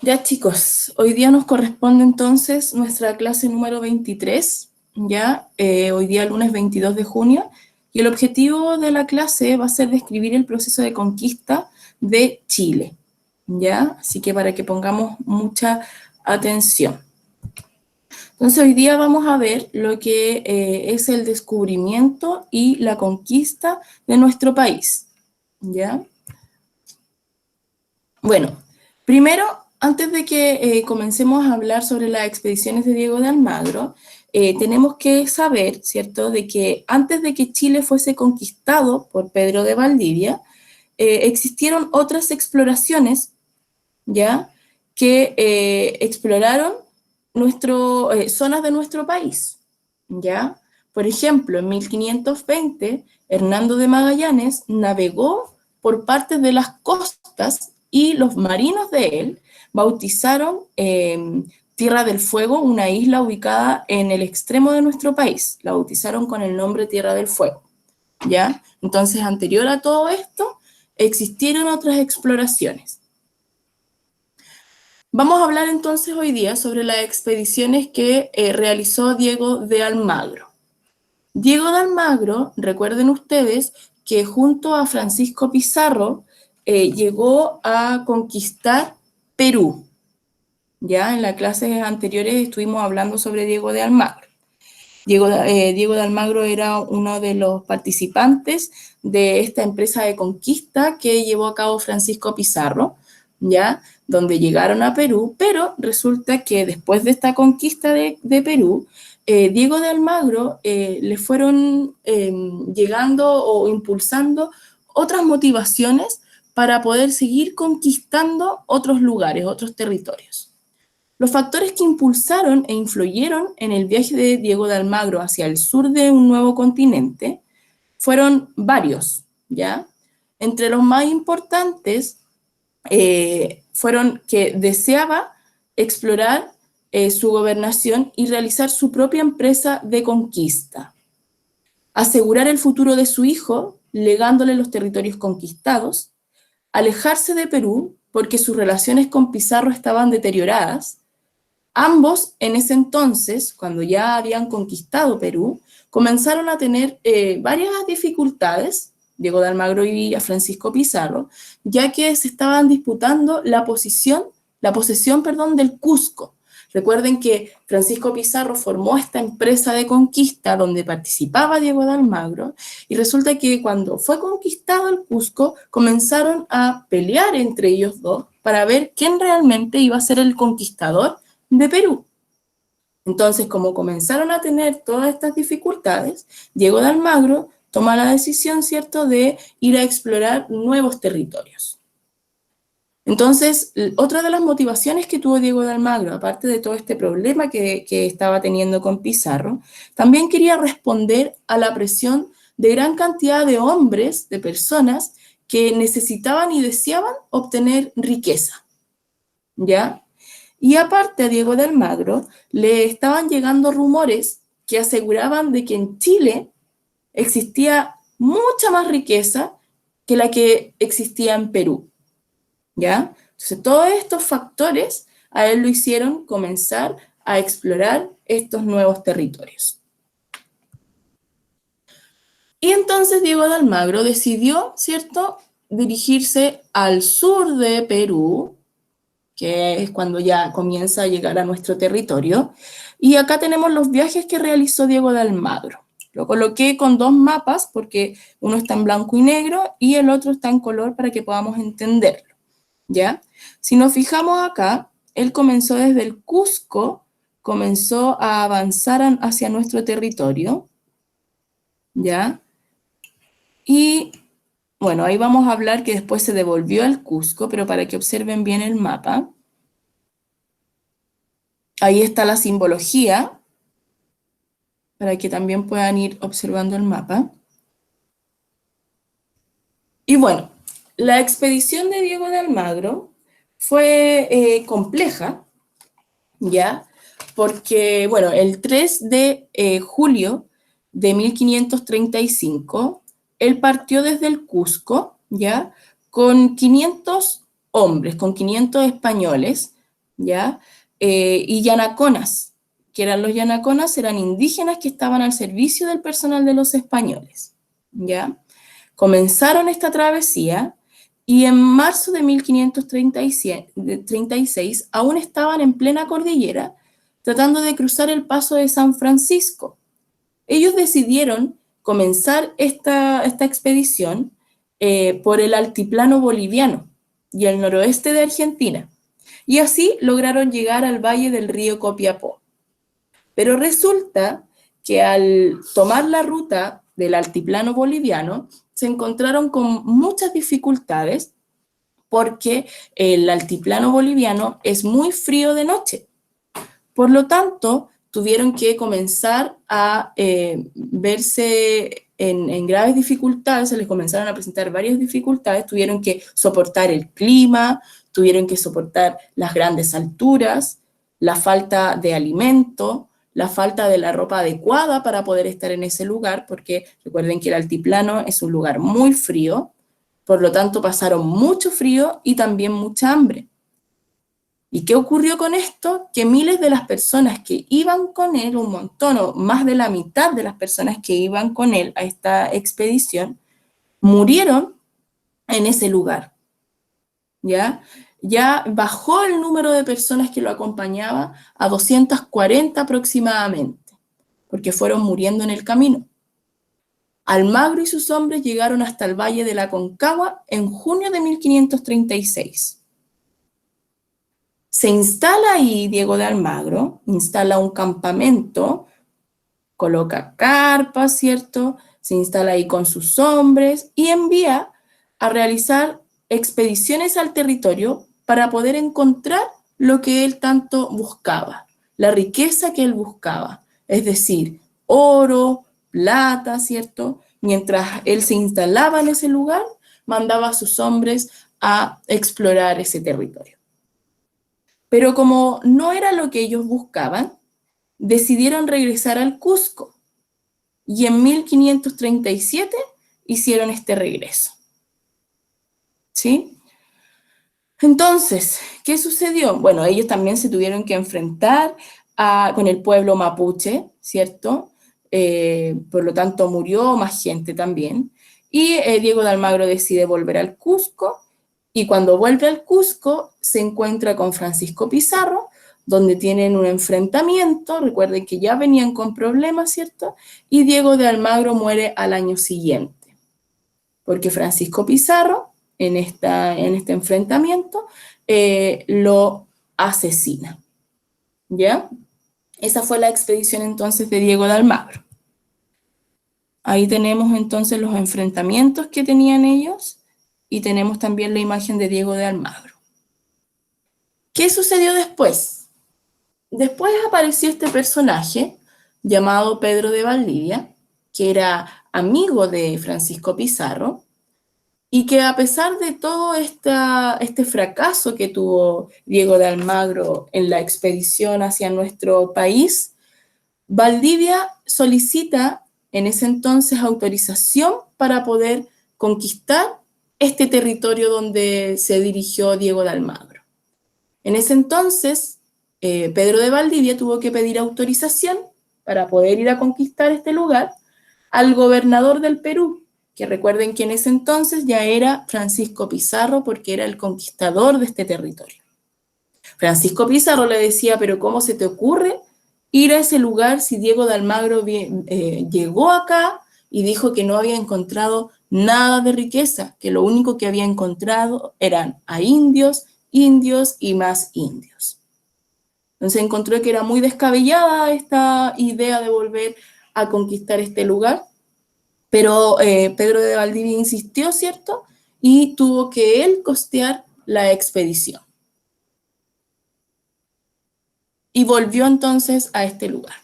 Ya chicos, hoy día nos corresponde entonces nuestra clase número 23, ya hoy día lunes 22 de junio, y el objetivo de la clase va a ser describir el proceso de conquista de Chile, ya, así que para que pongamos mucha atención. Entonces hoy día vamos a ver lo que es el descubrimiento y la conquista de nuestro país, ya. Bueno, primero, antes de que comencemos a hablar sobre las expediciones de Diego de Almagro, tenemos que saber, ¿cierto?, de que antes de que Chile fuese conquistado por Pedro de Valdivia, existieron otras exploraciones, ¿ya?, que exploraron zonas de nuestro país, ¿ya? Por ejemplo, en 1520, Hernando de Magallanes navegó por partes de las costas y los marinos de él bautizaron Tierra del Fuego, una isla ubicada en el extremo de nuestro país. La bautizaron con el nombre Tierra del Fuego, ¿ya? Entonces, anterior a todo esto, existieron otras exploraciones. Vamos a hablar entonces hoy día sobre las expediciones que realizó Diego de Almagro. Diego de Almagro, recuerden ustedes que junto a Francisco Pizarro llegó a conquistar Perú. Ya en las clases anteriores estuvimos hablando sobre Diego de Almagro. Diego de Almagro era uno de los participantes de esta empresa de conquista que llevó a cabo Francisco Pizarro, ¿ya? Donde llegaron a Perú, pero resulta que después de esta conquista de Perú, Diego de Almagro le fueron llegando o impulsando otras motivaciones para poder seguir conquistando otros lugares, otros territorios. Los factores que impulsaron e influyeron en el viaje de Diego de Almagro hacia el sur de un nuevo continente fueron varios, ¿ya? Entre los más importantes fueron que deseaba explorar su gobernación y realizar su propia empresa de conquista, asegurar el futuro de su hijo legándole los territorios conquistados, alejarse de Perú porque sus relaciones con Pizarro estaban deterioradas. Ambos, en ese entonces, cuando ya habían conquistado Perú, comenzaron a tener varias dificultades, Diego de Almagro y a Francisco Pizarro, ya que se estaban disputando la posesión, del Cusco. Recuerden que Francisco Pizarro formó esta empresa de conquista donde participaba Diego de Almagro, y resulta que cuando fue conquistado el Cusco, comenzaron a pelear entre ellos dos para ver quién realmente iba a ser el conquistador de Perú. Entonces, como comenzaron a tener todas estas dificultades, Diego de Almagro toma la decisión, ¿cierto?, de ir a explorar nuevos territorios. Entonces, otra de las motivaciones que tuvo Diego de Almagro, aparte de todo este problema que estaba teniendo con Pizarro, también quería responder a la presión de gran cantidad de hombres, de personas, que necesitaban y deseaban obtener riqueza, ¿ya? Y aparte a Diego de Almagro le estaban llegando rumores que aseguraban de que en Chile existía mucha más riqueza que la que existía en Perú, ¿ya? Entonces todos estos factores a él lo hicieron comenzar a explorar estos nuevos territorios. Y entonces Diego de Almagro decidió, ¿cierto?, dirigirse al sur de Perú, que es cuando ya comienza a llegar a nuestro territorio. Y acá tenemos los viajes que realizó Diego de Almagro. Lo coloqué con dos mapas porque uno está en blanco y negro y el otro está en color para que podamos entenderlo, ¿ya? Si nos fijamos acá, él comenzó desde el Cusco, comenzó a avanzar hacia nuestro territorio, ¿ya? Y bueno, ahí vamos a hablar que después se devolvió al Cusco, pero para que observen bien el mapa. Ahí está la simbología, para que también puedan ir observando el mapa. Y bueno, la expedición de Diego de Almagro fue compleja, ¿ya? Porque, bueno, el 3 de julio de 1535, él partió desde el Cusco, ¿ya? Con 500 hombres, con 500 españoles, ¿ya? Y yanaconas, que eran los yanaconas, eran indígenas que estaban al servicio del personal de los españoles, ¿ya? Comenzaron esta travesía y en marzo de 1536 aún estaban en plena cordillera tratando de cruzar el paso de San Francisco. Ellos decidieron comenzar esta expedición por el altiplano boliviano y el noroeste de Argentina, y así lograron llegar al valle del río Copiapó. Pero resulta que al tomar la ruta del altiplano boliviano, se encontraron con muchas dificultades porque el altiplano boliviano es muy frío de noche. Por lo tanto, tuvieron que comenzar a verse en graves dificultades, se les comenzaron a presentar varias dificultades, tuvieron que soportar el clima, tuvieron que soportar las grandes alturas, la falta de alimento, la falta de la ropa adecuada para poder estar en ese lugar, porque recuerden que el altiplano es un lugar muy frío, por lo tanto pasaron mucho frío y también mucha hambre. ¿Y qué ocurrió con esto? Que miles de las personas que iban con él, un montón o más de la mitad de las personas que iban con él a esta expedición, murieron en ese lugar, ¿ya? Ya bajó el número de personas que lo acompañaba a 240 aproximadamente, porque fueron muriendo en el camino. Almagro y sus hombres llegaron hasta el Valle de la Aconcagua en junio de 1536. Se instala ahí Diego de Almagro, instala un campamento, coloca carpas, ¿cierto? Se instala ahí con sus hombres y envía a realizar expediciones al territorio para poder encontrar lo que él tanto buscaba, la riqueza que él buscaba, es decir, oro, plata, ¿cierto? Mientras él se instalaba en ese lugar, mandaba a sus hombres a explorar ese territorio. Pero como no era lo que ellos buscaban, decidieron regresar al Cusco y en 1537 hicieron este regreso. ¿Sí? Entonces, ¿qué sucedió? Bueno, ellos también se tuvieron que enfrentar con el pueblo mapuche, ¿cierto? Por lo tanto, murió más gente también. Y Diego de Almagro decide volver al Cusco, y cuando vuelve al Cusco se encuentra con Francisco Pizarro, donde tienen un enfrentamiento, recuerden que ya venían con problemas, ¿cierto? Y Diego de Almagro muere al año siguiente, porque Francisco Pizarro, en este enfrentamiento, lo asesina, ¿ya? Esa fue la expedición entonces de Diego de Almagro. Ahí tenemos entonces los enfrentamientos que tenían ellos y tenemos también la imagen de Diego de Almagro. ¿Qué sucedió después? Después apareció este personaje llamado Pedro de Valdivia, que era amigo de Francisco Pizarro, y que a pesar de todo este fracaso que tuvo Diego de Almagro en la expedición hacia nuestro país, Valdivia solicita en ese entonces autorización para poder conquistar este territorio donde se dirigió Diego de Almagro. En ese entonces, Pedro de Valdivia tuvo que pedir autorización para poder ir a conquistar este lugar al gobernador del Perú, que recuerden que en ese entonces ya era Francisco Pizarro, porque era el conquistador de este territorio. Francisco Pizarro le decía, pero ¿cómo se te ocurre ir a ese lugar si Diego de Almagro llegó acá y dijo que no había encontrado nada de riqueza, que lo único que había encontrado eran a indios, indios y más indios? Entonces encontró que era muy descabellada esta idea de volver a conquistar este lugar, pero Pedro de Valdivia insistió, ¿cierto? Y tuvo que él costear la expedición. Y volvió entonces a este lugar.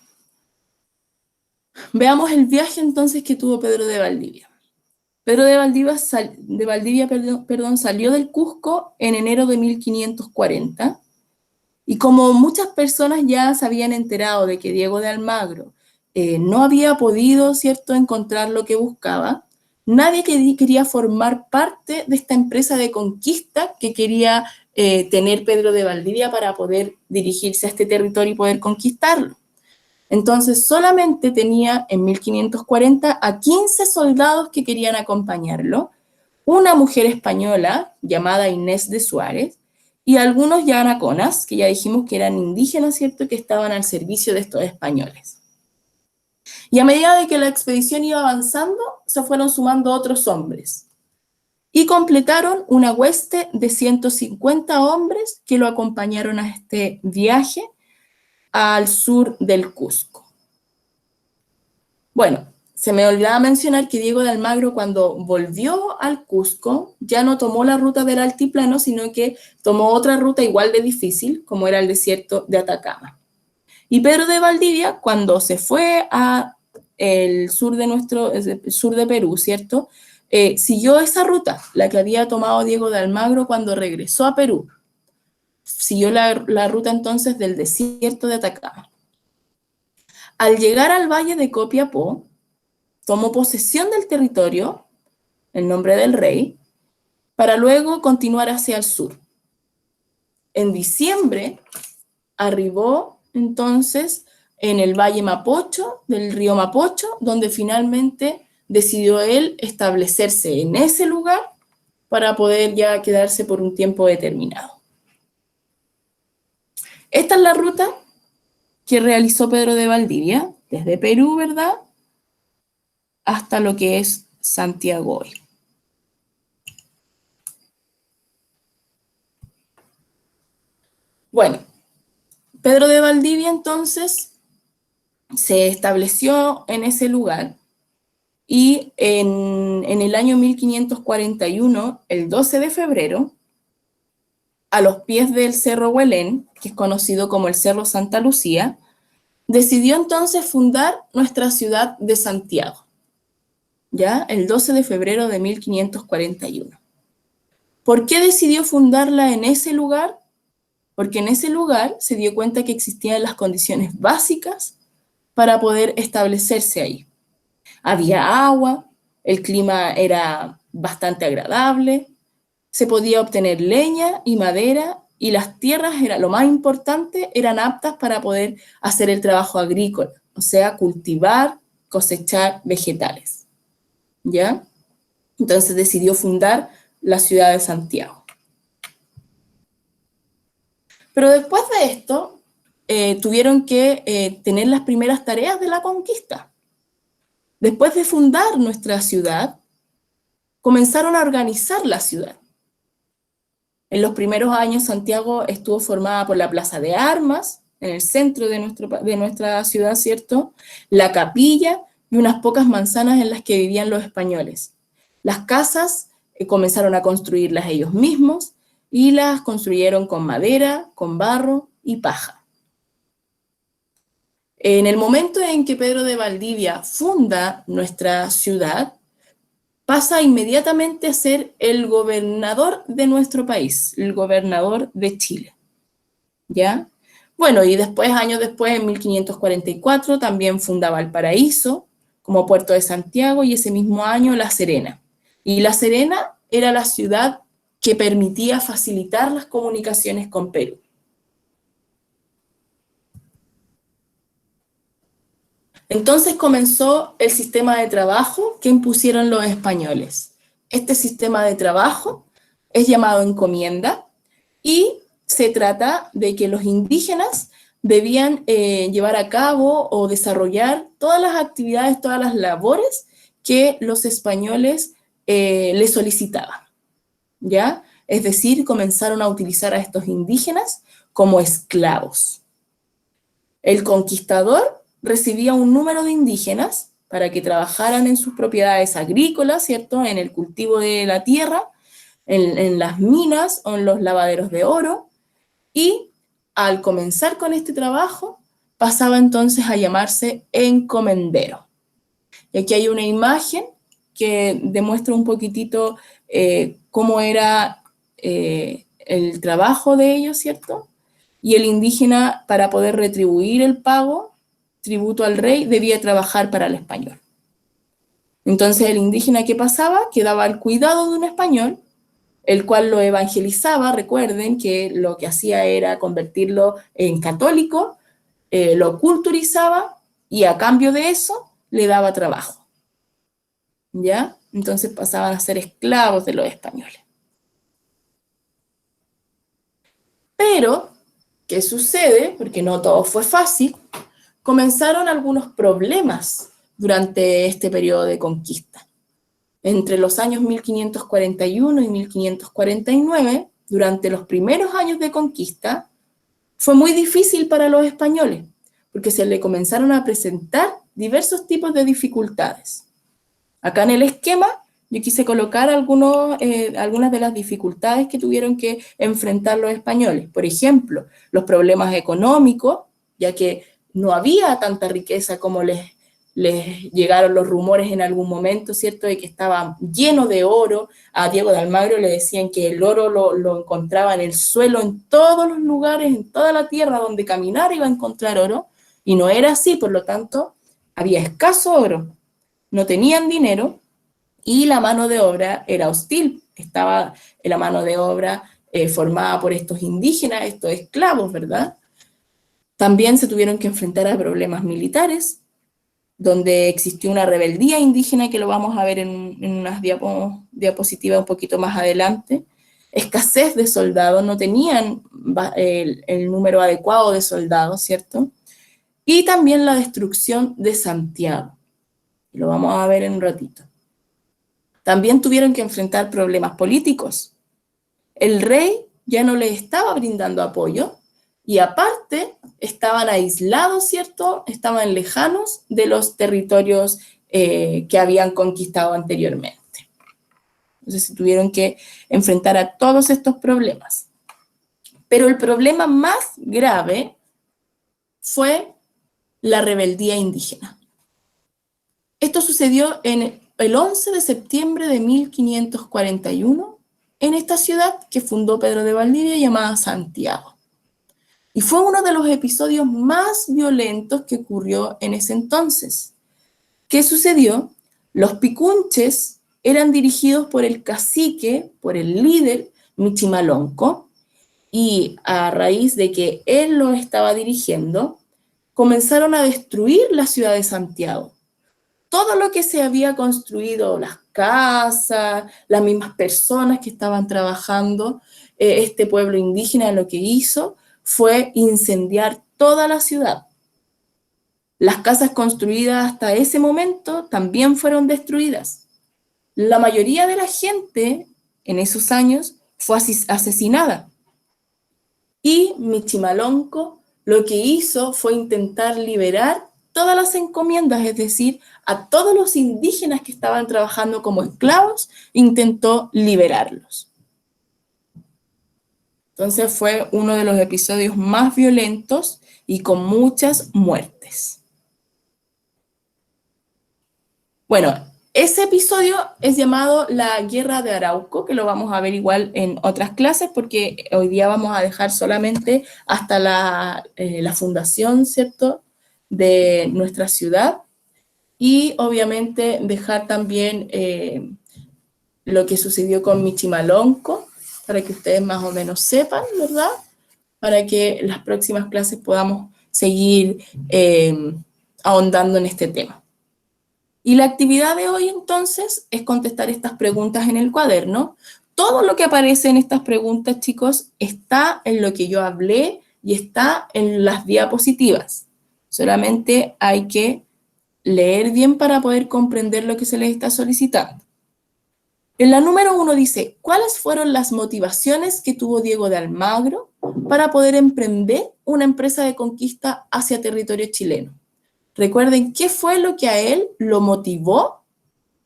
Veamos el viaje entonces que tuvo Pedro de Valdivia. Pedro de Valdivia, salió del Cusco en enero de 1540, y como muchas personas ya se habían enterado de que Diego de Almagro no había podido, ¿cierto?, encontrar lo que buscaba, Nadie quería formar parte de esta empresa de conquista que quería tener Pedro de Valdivia para poder dirigirse a este territorio y poder conquistarlo. Entonces solamente tenía en 1540 a 15 soldados que querían acompañarlo, una mujer española llamada Inés de Suárez y algunos yanaconas, que ya dijimos que eran indígenas, ¿cierto?, que estaban al servicio de estos españoles. Y a medida de que la expedición iba avanzando, se fueron sumando otros hombres y completaron una hueste de 150 hombres que lo acompañaron a este viaje al sur del Cusco. Bueno, se me olvidaba mencionar que Diego de Almagro, cuando volvió al Cusco, ya no tomó la ruta del altiplano, sino que tomó otra ruta igual de difícil, como era el desierto de Atacama. Y Pedro de Valdivia, cuando se fue a el sur de Perú, ¿cierto? Siguió esa ruta, la que había tomado Diego de Almagro cuando regresó a Perú. Siguió la ruta entonces del desierto de Atacama. Al llegar al valle de Copiapó, tomó posesión del territorio, en nombre del rey, para luego continuar hacia el sur. En diciembre arribó entonces en el Valle Mapocho, del río Mapocho, donde finalmente decidió él establecerse en ese lugar para poder ya quedarse por un tiempo determinado. Esta es la ruta que realizó Pedro de Valdivia, desde Perú, ¿verdad?, hasta lo que es Santiago hoy. Bueno, Pedro de Valdivia entonces se estableció en ese lugar y en el año 1541, el 12 de febrero, a los pies del Cerro Huelén, que es conocido como el Cerro Santa Lucía, decidió entonces fundar nuestra ciudad de Santiago, ¿ya? El 12 de febrero de 1541. ¿Por qué decidió fundarla en ese lugar? Porque en ese lugar se dio cuenta que existían las condiciones básicas para poder establecerse ahí. Había agua, el clima era bastante agradable, se podía obtener leña y madera y las tierras, era lo más importante, eran aptas para poder hacer el trabajo agrícola, o sea, cultivar, cosechar vegetales, ¿ya? Entonces decidió fundar la ciudad de Santiago. Pero después de esto, tuvieron que tener las primeras tareas de la conquista. Después de fundar nuestra ciudad, comenzaron a organizar la ciudad. En los primeros años, Santiago estuvo formada por la Plaza de Armas, en el centro de nuestra ciudad, ¿cierto?, la capilla y unas pocas manzanas en las que vivían los españoles. Las casas comenzaron a construirlas ellos mismos y las construyeron con madera, con barro y paja. En el momento en que Pedro de Valdivia funda nuestra ciudad, pasa inmediatamente a ser el gobernador de nuestro país, el gobernador de Chile, ¿ya? Bueno, y después, años después, en 1544, también funda Valparaíso como puerto de Santiago y ese mismo año La Serena. Y La Serena era la ciudad que permitía facilitar las comunicaciones con Perú. Entonces comenzó el sistema de trabajo que impusieron los españoles. Este sistema de trabajo es llamado encomienda y se trata de que los indígenas debían llevar a cabo o desarrollar todas las actividades, todas las labores que los españoles les solicitaban, ¿ya? Es decir, comenzaron a utilizar a estos indígenas como esclavos. El conquistador recibía un número de indígenas para que trabajaran en sus propiedades agrícolas, ¿cierto?, en el cultivo de la tierra, en las minas o en los lavaderos de oro, y al comenzar con este trabajo pasaba entonces a llamarse encomendero. Y aquí hay una imagen que demuestra un poquitito cómo era el trabajo de ellos, ¿cierto? Y el indígena, para poder retribuir el pago, tributo al rey, debía trabajar para el español. Entonces el indígena, ¿qué pasaba? Quedaba al cuidado de un español, el cual lo evangelizaba. Recuerden que lo que hacía era convertirlo en católico, lo culturizaba y a cambio de eso le daba trabajo, ¿ya? Entonces pasaban a ser esclavos de los españoles. Pero, ¿qué sucede? Porque no todo fue fácil. Comenzaron algunos problemas durante este periodo de conquista. Entre los años 1541 y 1549, durante los primeros años de conquista, fue muy difícil para los españoles, porque se le comenzaron a presentar diversos tipos de dificultades. Acá en el esquema yo quise colocar algunas de las dificultades que tuvieron que enfrentar los españoles. Por ejemplo, los problemas económicos, ya que no había tanta riqueza como les llegaron los rumores en algún momento, ¿cierto?, de que estaba lleno de oro. A Diego de Almagro le decían que el oro lo encontraba en el suelo, en todos los lugares, en toda la tierra donde caminara iba a encontrar oro, y no era así. Por lo tanto, había escaso oro, no tenían dinero, y la mano de obra era hostil. Estaba la mano de obra formada por estos indígenas, estos esclavos, ¿verdad? También se tuvieron que enfrentar a problemas militares, donde existió una rebeldía indígena, que lo vamos a ver en unas diapositivas un poquito más adelante. Escasez de soldados, no tenían el número adecuado de soldados, ¿cierto? Y también la destrucción de Santiago. Lo vamos a ver en un ratito. También tuvieron que enfrentar problemas políticos. El rey ya no les estaba brindando apoyo, y aparte estaban aislados, ¿cierto? Estaban lejanos de los territorios que habían conquistado anteriormente. Entonces se tuvieron que enfrentar a todos estos problemas. Pero el problema más grave fue la rebeldía indígena. Esto sucedió en el 11 de septiembre de 1541 en esta ciudad que fundó Pedro de Valdivia, llamada Santiago. Y fue uno de los episodios más violentos que ocurrió en ese entonces. ¿Qué sucedió? Los picunches eran dirigidos por el cacique, por el líder Michimalonco, y a raíz de que él lo estaba dirigiendo, comenzaron a destruir la ciudad de Santiago. Todo lo que se había construido, las casas, las mismas personas que estaban trabajando, este pueblo indígena lo que hizo fue incendiar toda la ciudad. Las casas construidas hasta ese momento también fueron destruidas. La mayoría de la gente en esos años fue asesinada. Y Michimalonco lo que hizo fue intentar liberar todas las encomiendas, es decir, a todos los indígenas que estaban trabajando como esclavos, intentó liberarlos. Entonces fue uno de los episodios más violentos y con muchas muertes. Bueno, ese episodio es llamado la Guerra de Arauco, que lo vamos a ver igual en otras clases, porque hoy día vamos a dejar solamente hasta la fundación, ¿cierto?, de nuestra ciudad, y obviamente dejar también lo que sucedió con Michimalonco, para que ustedes más o menos sepan, ¿verdad?, para que en las próximas clases podamos seguir ahondando en este tema. Y la actividad de hoy entonces es contestar estas preguntas en el cuaderno. Todo lo que aparece en estas preguntas, chicos, está en lo que yo hablé y está en las diapositivas. Solamente hay que leer bien para poder comprender lo que se les está solicitando. En la número 1 dice, ¿cuáles fueron las motivaciones que tuvo Diego de Almagro para poder emprender una empresa de conquista hacia territorio chileno? Recuerden, ¿qué fue lo que a él lo motivó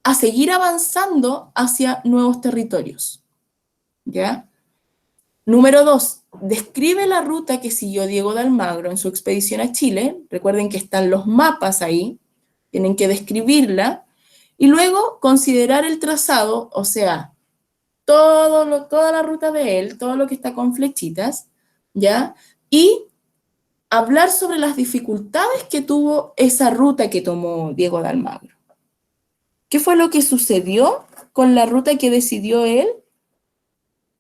a seguir avanzando hacia nuevos territorios? ¿Ya? Número 2, describe la ruta que siguió Diego de Almagro en su expedición a Chile. Recuerden que están los mapas ahí, tienen que describirla. Y luego considerar el trazado, o sea, toda la ruta de él, todo lo que está con flechitas, ¿ya? Y hablar sobre las dificultades que tuvo esa ruta que tomó Diego de Almagro. ¿Qué fue lo que sucedió con la ruta que decidió él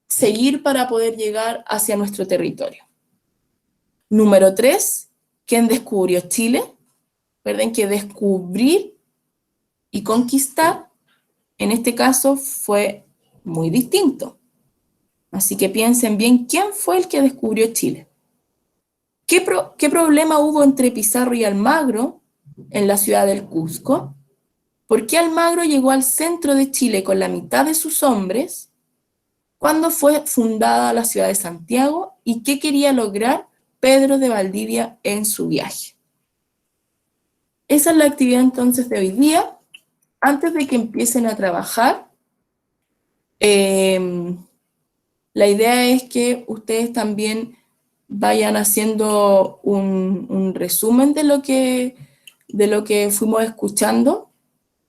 seguir para poder llegar hacia nuestro territorio? Número 3, ¿quién descubrió Chile? Recuerden que descubrir y conquistar, en este caso, fue muy distinto. Así que piensen bien, ¿quién fue el que descubrió Chile? ¿Qué problema hubo entre Pizarro y Almagro en la ciudad del Cusco? ¿Por qué Almagro llegó al centro de Chile con la mitad de sus hombres? ¿Cuándo fue fundada la ciudad de Santiago? ¿Y qué quería lograr Pedro de Valdivia en su viaje? Esa es la actividad entonces de hoy día. Antes de que empiecen a trabajar, la idea es que ustedes también vayan haciendo un resumen de lo que fuimos escuchando